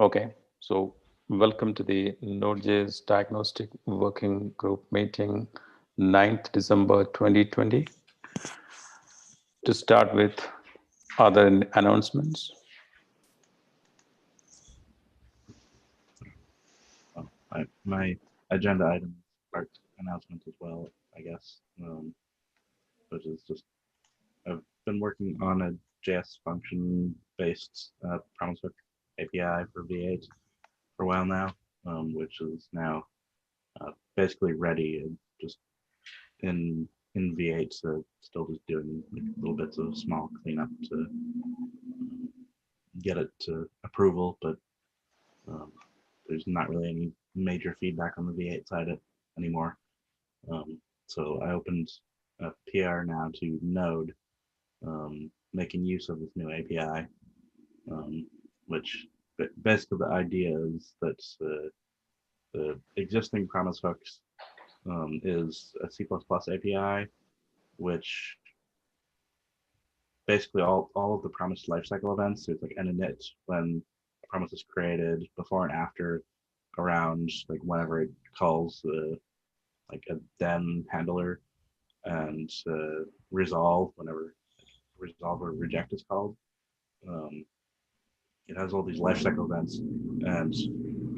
Okay, so welcome to the Node.js Diagnostic Working Group meeting, 9th December 2020. To start with other announcements. My agenda item part announcement as well, I guess, which is just I've been working on a JS function-based Promisebook API for V8 for a while now, which is now basically ready and just in V8, so still just doing like little bits of small cleanup to get it to approval, but um, there's not really any major feedback on the V8 side anymore. So I opened a PR now to Node, making use of this new API, which basically the idea is that the existing Promise hooks is a C++ API, which basically all of the Promise lifecycle events, there's like an init when a promise is created, before and after, around like whenever it calls the like a then handler, and resolve whenever resolve or reject is called. Um, it has all these lifecycle events, and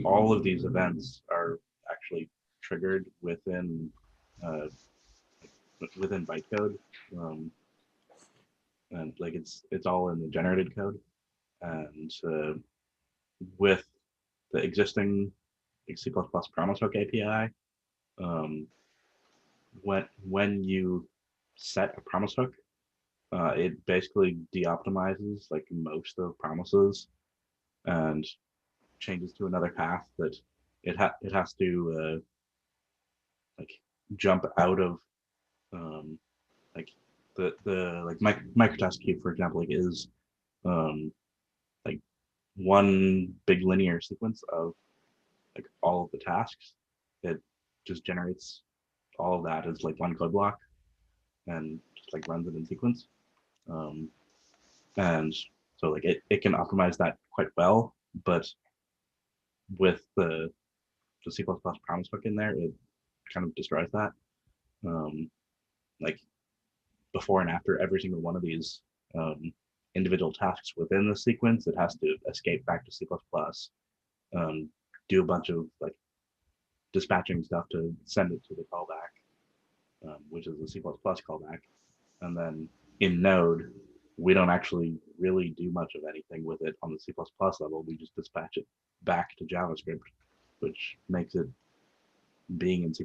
all of these events are actually triggered uh, within bytecode, and like it's all in the generated code. And with the existing C++ Promise Hook API, um, when you set a promise hook, it basically de-optimizes like most of promises and changes to another path that it has to like jump out of, um, like the like microtask queue, for example, like is um, like one big linear sequence of like all of the tasks. It just generates all of that as like one code block and just like runs it in sequence. Um, and so like it can optimize that quite well, but with the C++ promise hook in there, it kind of destroys that. Um, like before and after every single one of these um, individual tasks within the sequence, it has to escape back to C++, do a bunch of like dispatching stuff to send it to the callback, which is the C++ callback. And then in Node, we don't actually really do much of anything with it on the C++ level. We just dispatch it back to JavaScript, which makes it being in C++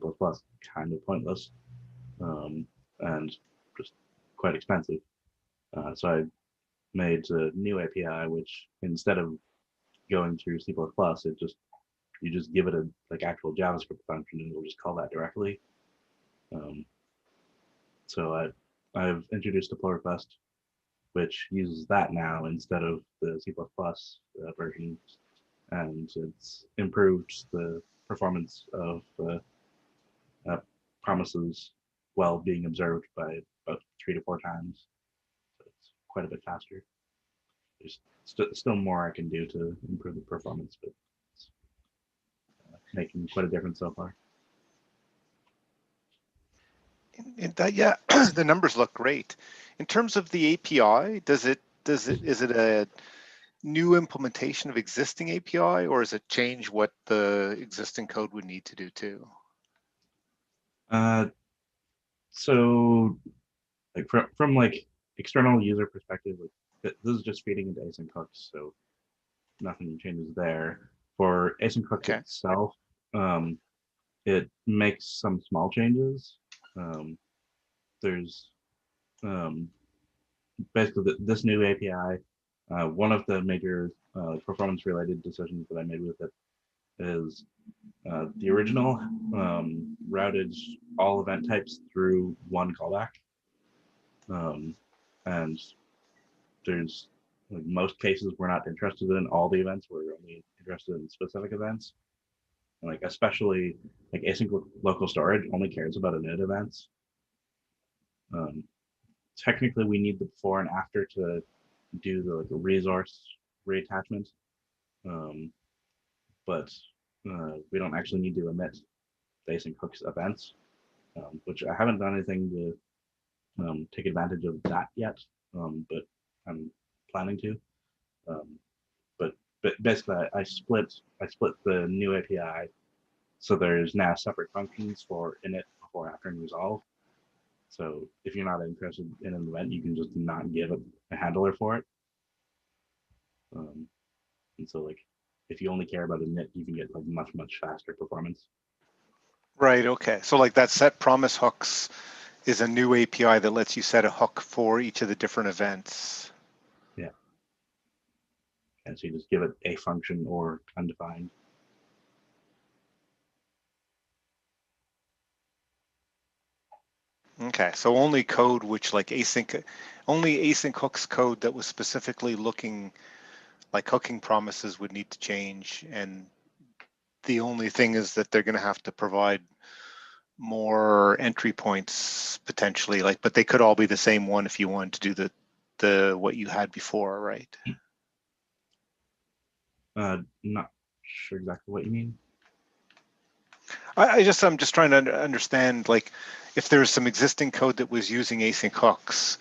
kind of pointless, and just quite expensive. So I made a new API, which instead of going through C++, it just you just give it a like actual JavaScript function, and it'll just call that directly. Um, so I've introduced a pull request which uses that now instead of the C++ version, and it's improved the performance of uh, promises while being observed by about 3 to 4 times. So it's quite a bit faster. There's still more I can do to improve the performance, but it's making quite a difference so far. Yeah, the numbers look great. In terms of the API, is it a new implementation of existing API, or does it change what the existing code would need to do too? So like from like external user perspective, like this is just feeding into async hooks, so nothing changes there. For async hooks itself, it makes some small changes. There's basically this new API. One of the major performance-related decisions that I made with it is the original routed all event types through one callback, and there's like most cases we're not interested in all the events. We're only interested in specific events. And like especially like async local storage only cares about init events. Um, Technically, we need the before and after to do the like resource reattachment. but we don't actually need to emit the async hooks events, which I haven't done anything to take advantage of that yet, but I'm planning to. But basically, I split the new API, so there's now separate functions for init, before, after, and resolve. So if you're not interested in an event, you can just not give it a handler for it. And so like, if you only care about init, you can get like much faster performance. Right. Okay. So like that set promise hooks is a new API that lets you set a hook for each of the different events. Yeah. And so you just give it a function or undefined. Okay. So only code which like only async hooks code that was specifically looking like hooking promises would need to change. And the only thing is that they're going to have to provide more entry points potentially, like, but they could all be the same one if you wanted to do the what you had before, right? Not sure exactly what you mean. I'm just trying to understand, like, if there's some existing code that was using async hooks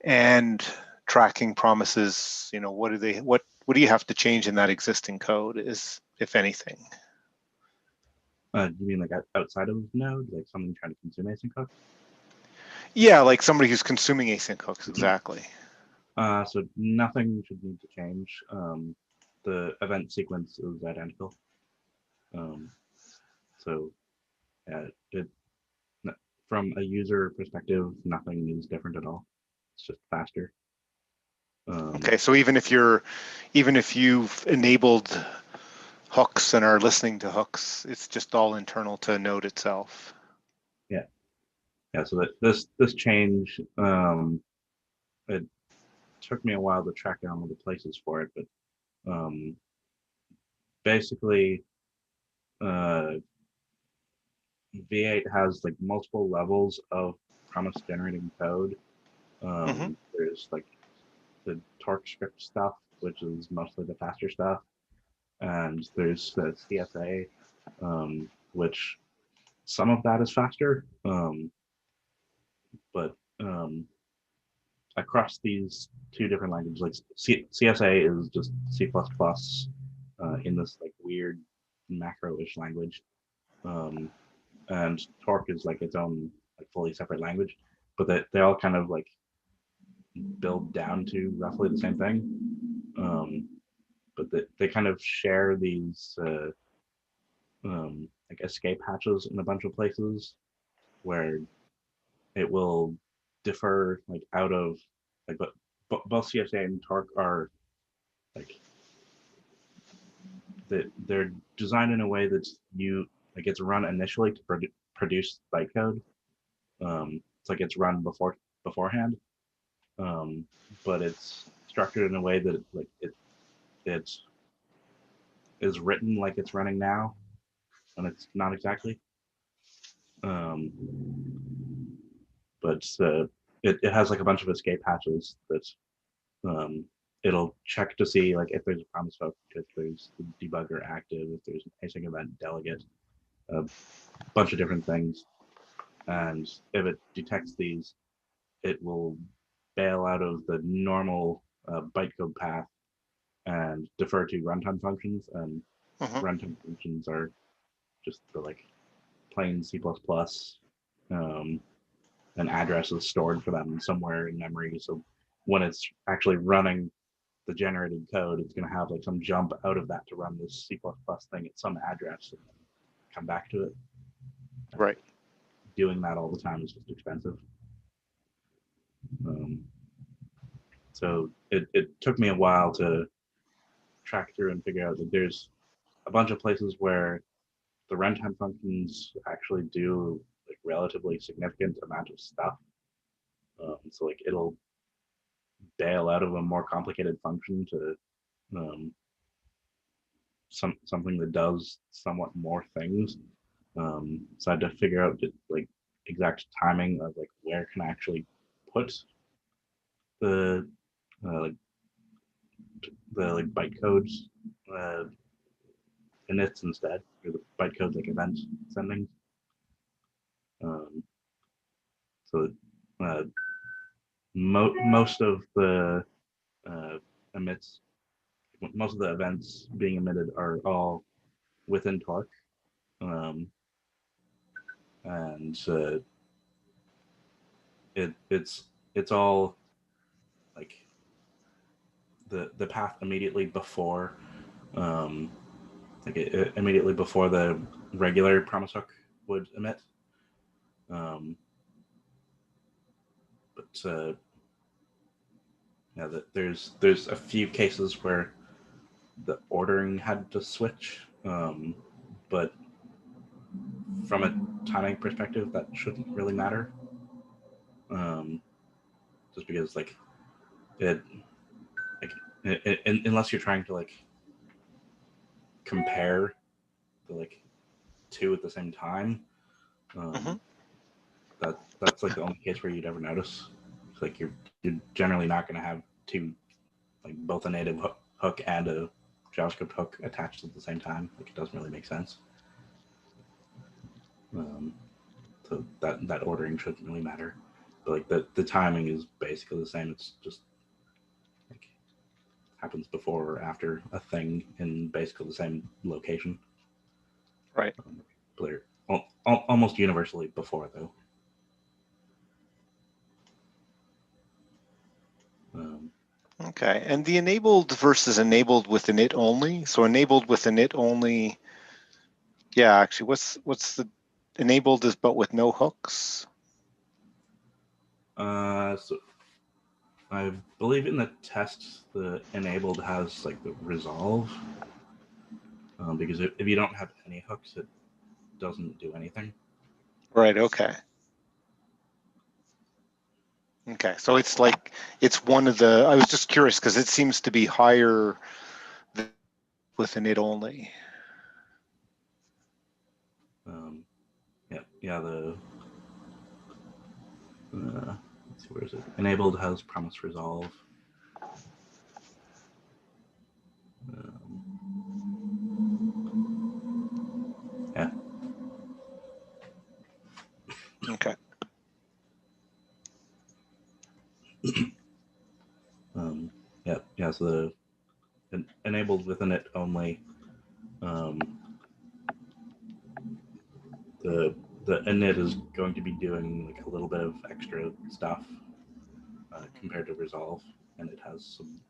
and tracking promises, you know, what do you have to change in that existing code, is, if anything? You mean like outside of Node, like someone trying to consume async hooks? Yeah, like somebody who's consuming async hooks, exactly. So nothing should need to change. The event sequence is identical. So from a user perspective, nothing is different at all. It's just faster. Okay, so even if you've enabled hooks and are listening to hooks, it's just all internal to Node itself. Yeah. So that this change, it took me a while to track down all the places for it, but basically, V8 has like multiple levels of promise generating code. There's like the torque script stuff, which is mostly the faster stuff, and there's the CSA, which some of that is faster, but across these two different languages, like CSA is just C++ in this like weird macro-ish language, and Torque is like its own like fully separate language, but they all kind of like build down to roughly the same thing. But they kind of share these like escape hatches in a bunch of places where it will differ like out of like, but both CSA and Torque are like they're designed in a way that you like it's run initially to produce bytecode. It's like it's run beforehand, but it's structured in a way that like it is written like it's running now, and it's not exactly. But it has like a bunch of escape hatches that it'll check to see like if there's a promise hook, if there's the debugger active, if there's an async event delegate, a bunch of different things. And if it detects these, it will bail out of the normal bytecode path and defer to runtime functions. And runtime functions are just the like plain C++, an address is stored for them somewhere in memory. So when it's actually running the generated code, it's going to have like some jump out of that to run this C++ thing at some address and then come back to it. Right. Doing that all the time is just expensive. So it took me a while to track through and figure out that there's a bunch of places where the runtime functions actually do like relatively significant amount of stuff. So like it'll bail out of a more complicated function to something that does somewhat more things. So I had to figure out like exact timing of like where can I actually put the like the like bytecodes inits instead, or the bytecode like event sending. So most of the emits, most of the events being emitted are all within Torque, and it's all like the path immediately before, immediately before the regular promise hook would emit. But yeah, there's a few cases where the ordering had to switch, but from a timing perspective, that shouldn't really matter. Just because like unless you're trying to like compare the like two at the same time, that's like the only case where you'd ever notice. It's like you're generally not going to have two, like both a native hook and a JavaScript hook attached at the same time. Like it doesn't really make sense. So that ordering shouldn't really matter. But like the timing is basically the same. It's just like happens before or after a thing in basically the same location. Right. But they're almost universally before though. Okay, and the enabled versus enabled with init only. So enabled with init only. Yeah, actually, what's the enabled is but with no hooks? So I believe in the test, the enabled has like the resolve, because if you don't have any hooks, it doesn't do anything. Right. Okay. Okay, so it's like it's one of the. I was just curious because it seems to be higher with init only. Yeah. The let's see, where is it? Enabled has promise resolve. Yeah. Okay. Yeah. So the enabled with init only. The init is going to be doing like a little bit of extra stuff compared to resolve, and it has some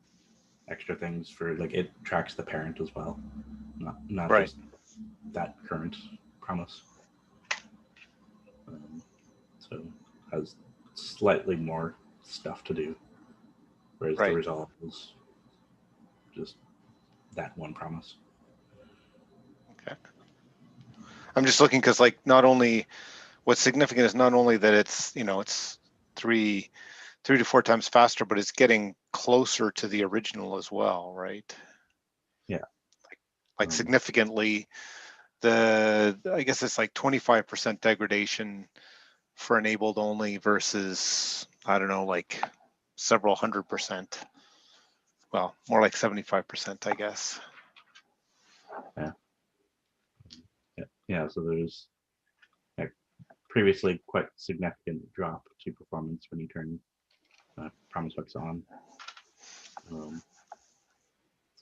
extra things for like it tracks the parent as well, not Right. just that current promise. So has slightly more stuff to do, whereas the resolve is just that one promise. Okay. I'm just looking because like not only what's significant is not only that it's it's three to four times faster, but it's getting closer to the original as well, right? Yeah. Like significantly, I guess it's like 25% degradation for enabled only versus, I don't know, like several 100%. Well, more like 75%, I guess. Yeah. So there's previously quite significant drop to performance when you turn Promisebooks on.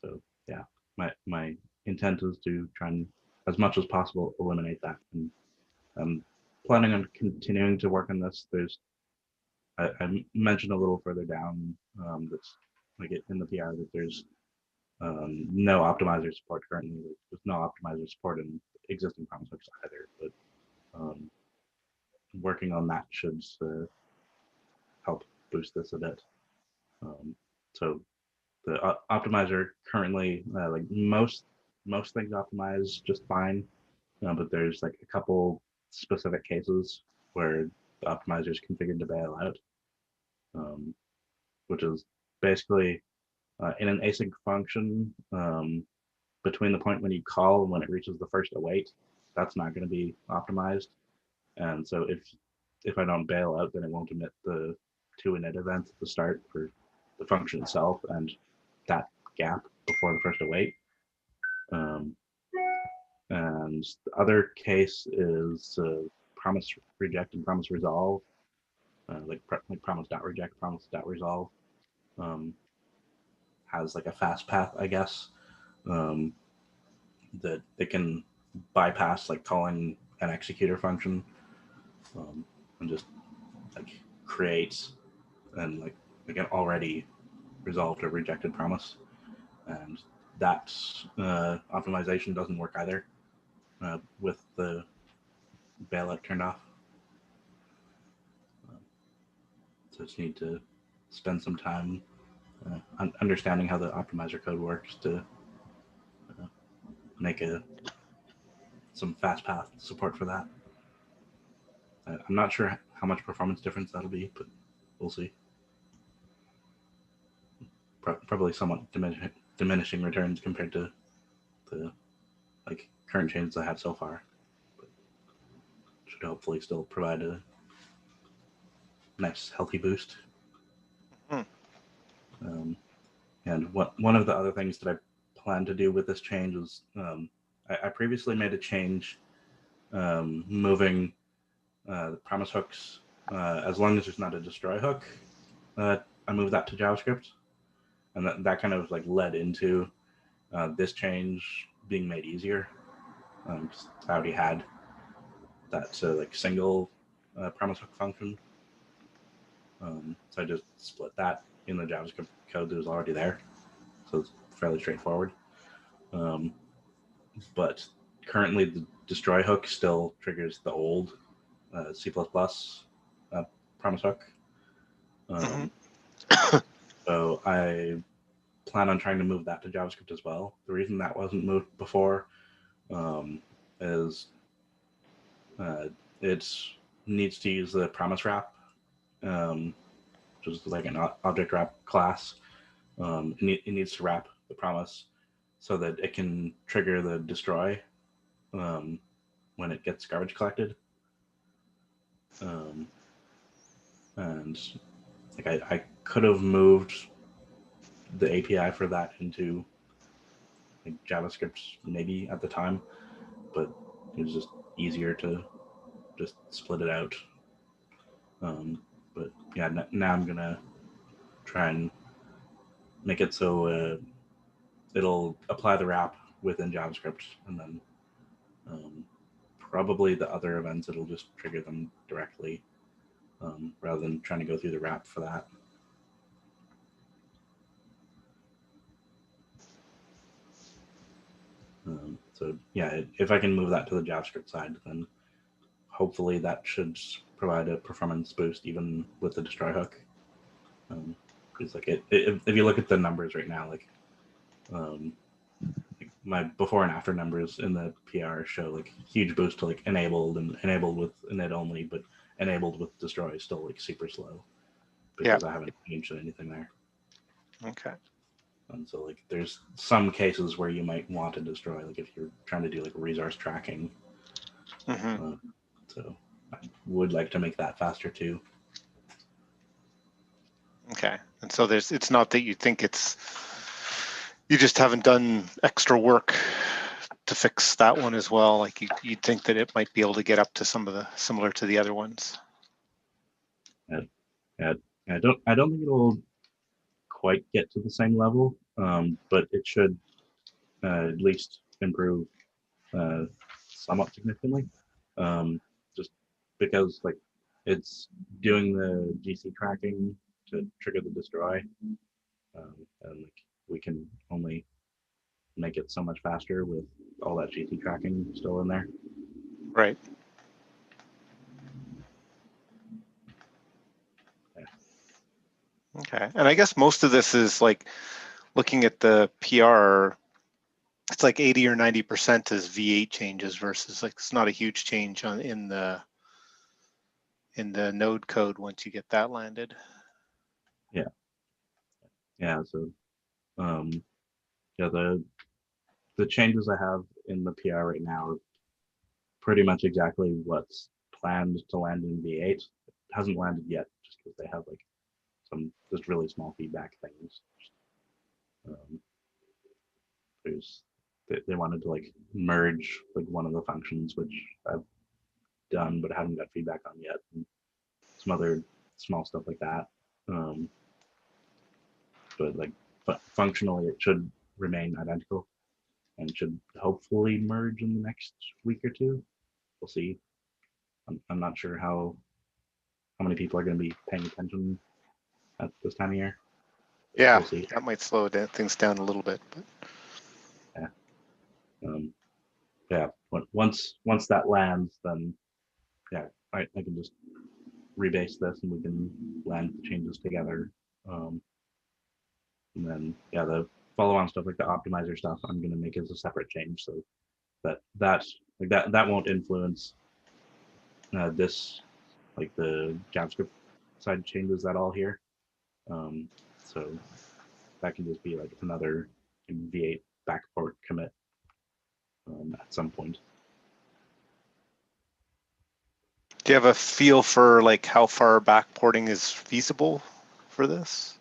So yeah, my intent is to try and, as much as possible, eliminate that. And I'm planning on continuing to work on this. I mentioned a little further down that's like in the PR that there's no optimizer support currently. There's no optimizer support in existing Promisebooks either. But working on that should help boost this a bit. So the optimizer currently, like most things optimize just fine, but there's like a couple specific cases where the optimizer is configured to bail out, which is basically in an async function between the point when you call and when it reaches the first await. That's not going to be optimized, and so if I don't bail out, then it won't emit the two init events at the start for the function itself and that gap before the first await. And the other case is promise reject and promise resolve, like promise.reject, promise.resolve. Has like a fast path, I guess, that it can bypass like calling an executor function, and just like create and like an already resolved or rejected promise. And that optimization doesn't work either with the bailout turned off. So just need to spend some time understanding how the optimizer code works to make some fast path support for that. I'm not sure how much performance difference that'll be, but we'll see. Probably somewhat diminishing returns compared to the like current changes I have so far, but should hopefully still provide a nice healthy boost. And one of the other things that I plan to do with this change is I previously made a change moving the promise hooks, as long as there's not a destroy hook, I moved that to JavaScript, and that kind of like led into this change being made easier. I already had that like single promise hook function, so I just split that in the JavaScript code that was already there, so it's fairly straightforward. But currently, the destroy hook still triggers the old C++ promise hook. So I plan on trying to move that to JavaScript as well. The reason that wasn't moved before is it needs to use the promise wrap, which is like an object wrap class. It needs to wrap the promise so that it can trigger the destroy when it gets garbage collected. And like I could have moved the API for that into like JavaScript maybe at the time, but it was just easier to just split it out. But yeah, now I'm gonna try and make it so it'll apply the wrap within JavaScript, and then probably the other events it'll just trigger them directly, rather than trying to go through the wrap for that. So yeah, if I can move that to the JavaScript side, then hopefully that should provide a performance boost even with the destroy hook. Because like if you look at the numbers right now, like my before and after numbers in the PR show like huge boost to like enabled and enabled with init only, but enabled with destroy is still like super slow because I haven't changed anything there. Okay. And so like there's some cases where you might want to destroy, like if you're trying to do like resource tracking. So I would like to make that faster too. Okay. And so it's not that you think you just haven't done extra work to fix that one as well. Like you'd think that it might be able to get up to some of the similar to the other ones. Yeah, I don't think it'll quite get to the same level, but it should at least improve somewhat significantly. Just because like it's doing the GC tracking to trigger the destroy, and like we can only make it so much faster with all that GC tracking still in there. Right. Yeah. Okay. And I guess most of this is like looking at the PR, it's like 80 or 90% is V8 changes versus like it's not a huge change in the node code once you get that landed. Yeah. So yeah, the changes I have in the PR right now are pretty much exactly what's planned to land in V8. It hasn't landed yet just because they have like some just really small feedback things. There's they wanted to like merge like one of the functions, which I've done but haven't got feedback on yet, and some other small stuff like that. But like functionally, it should remain identical and should hopefully merge in the next week or two. We'll see. I'm not sure how many people are going to be paying attention at this time of year. Yeah, We'll see. that might slow things down a little bit. But yeah. Once that lands, then yeah, I can just rebase this and we can land the changes together. And then yeah, the follow-on stuff like the optimizer stuff, I'm going to make as a separate change so that won't influence this, like the JavaScript side changes at all here. So that can just be like another V8 backport commit at some point. do you have a feel for like how far backporting is feasible for this?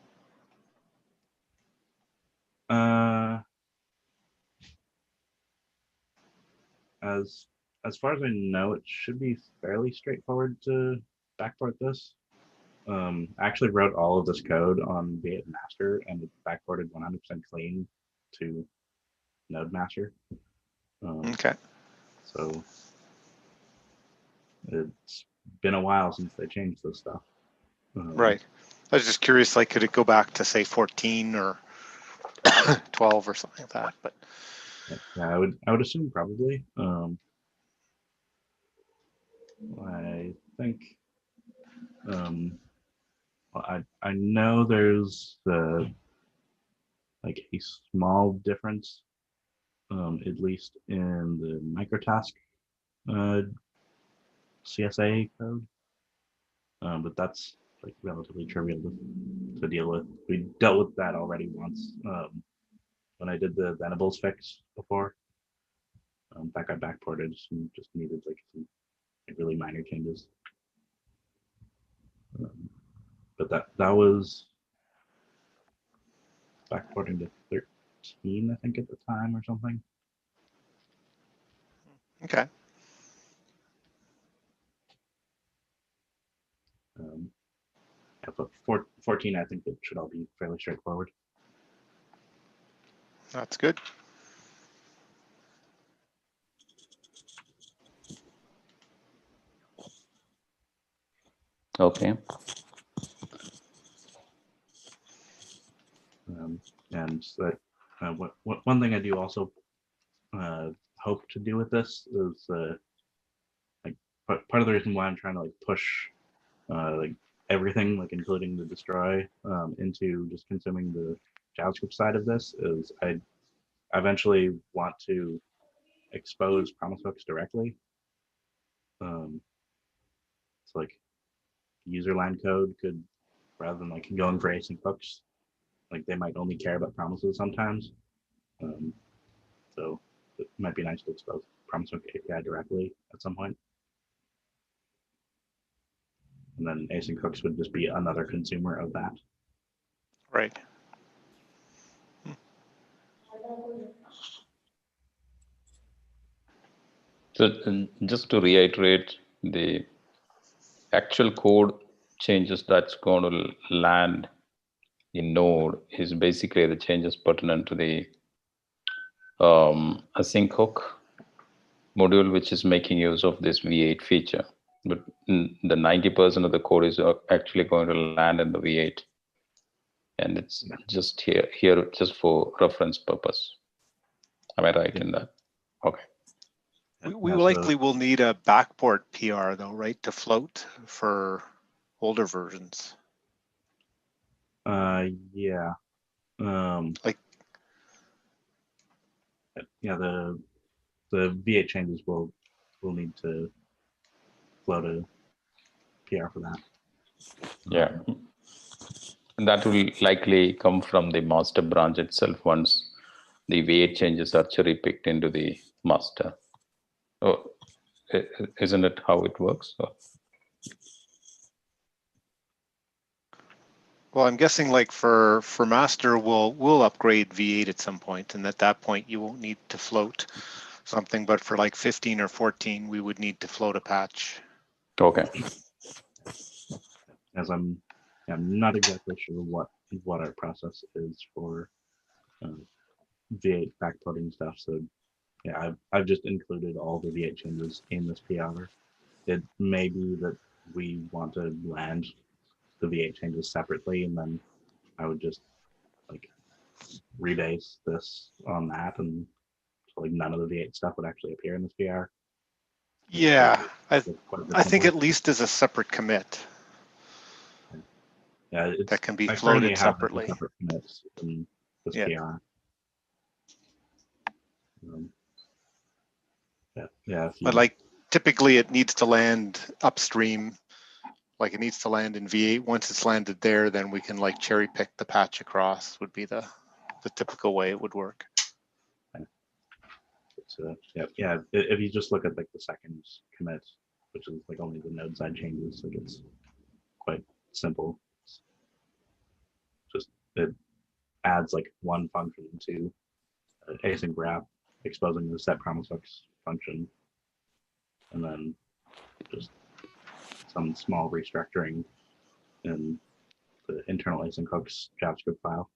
As far as I know, it should be fairly straightforward to backport this. I actually wrote all of this code on V8 master and it backported 100% clean to node master. Okay. So it's been a while since they changed this stuff. Right. I was just curious, like, could it go back to say 14 or 12 or something like that? But yeah, I would assume probably. I think I know there's like a small difference, at least in the microtask CSA code, but that's like relatively trivial to deal with. We dealt with that already once when I did the Venables fix before. That got backported and just needed like some really minor changes. But that was backporting to 13, I think, at the time or something. okay. Yeah, but 14, I think it should all be fairly straightforward. That's good. Okay. And so one thing I do also hope to do with this is like part of the reason why I'm trying to like push like everything, like including the destroy, into just consuming the JavaScript side of this is I eventually want to expose Promisebooks directly. It's like user line code could, rather than like going for async hooks, like they might only care about promises sometimes. So it might be nice to expose Promisebook API directly at some point. And then async hooks would just be another consumer of that. Right. So just to reiterate, the actual code changes that's going to land in Node is basically the changes pertinent to the async hook module, which is making use of this V8 feature. But the 90% of the code is actually going to land in the V8. And it's just here just for reference purpose. Am I right in that? Okay. We likely will need a backport PR though, right, to float for older versions. Yeah. Like, yeah, the V8 changes will need to float a PR for that. Yeah. And that will likely come from the master branch itself once the V8 changes are cherry picked into the master. Oh, isn't it how it works? Well, I'm guessing like for master, we'll upgrade V8 at some point, and at that point you won't need to float something. But for like 15 or 14, we would need to float a patch. Okay. As I'm not exactly sure what our process is for V8 backporting stuff. So yeah, I've just included all the V8 changes in this PR. It may be that we want to land the V8 changes separately, and then I would just like rebase this on that, and so, like none of the V8 stuff would actually appear in this PR. Yeah, I Quite a bit think simpler. at least as a separate commit Yeah, it's, that can be I currently floated have the separately. separate commits in this Yeah. PR. Yeah. If But you, like typically it needs to land upstream, like it needs to land in V8. Once it's landed there, then we can like cherry pick the patch across would be the typical way it would work. yeah. If you just look at like the second commit, which is like only the node side changes, like it's quite simple. Just it adds like one function to async wrap, exposing the set Promisebooks function, and then just some small restructuring in the internal async hooks JavaScript file.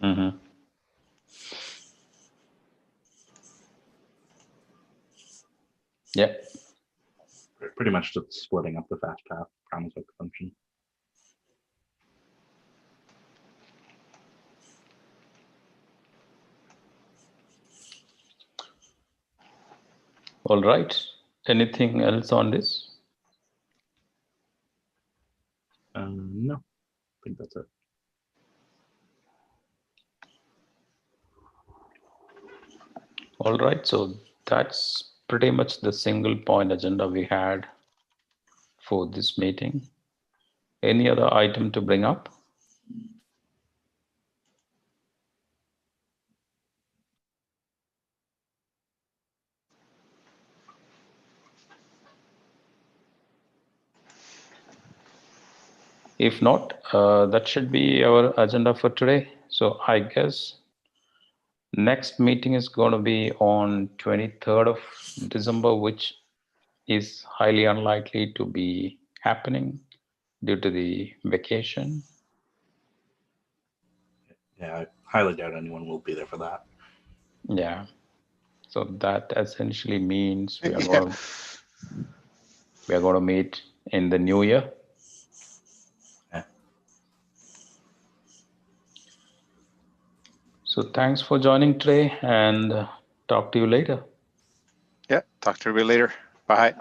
Mm-hmm. Yeah. Pretty much just splitting up the fast path Promisebook function. All right. Anything else on this? No, I think that's it. All right. So that's pretty much the single point agenda we had for this meeting. Any other item to bring up? If not, that should be our agenda for today. So I guess next meeting is going to be on 23rd of December, which is highly unlikely to be happening due to the vacation. Yeah, I highly doubt anyone will be there for that. Yeah. So that essentially means we are Yeah. going to meet in the new year. Yeah. So thanks for joining today, and talk to you later. Yeah. Talk to you later. Bye.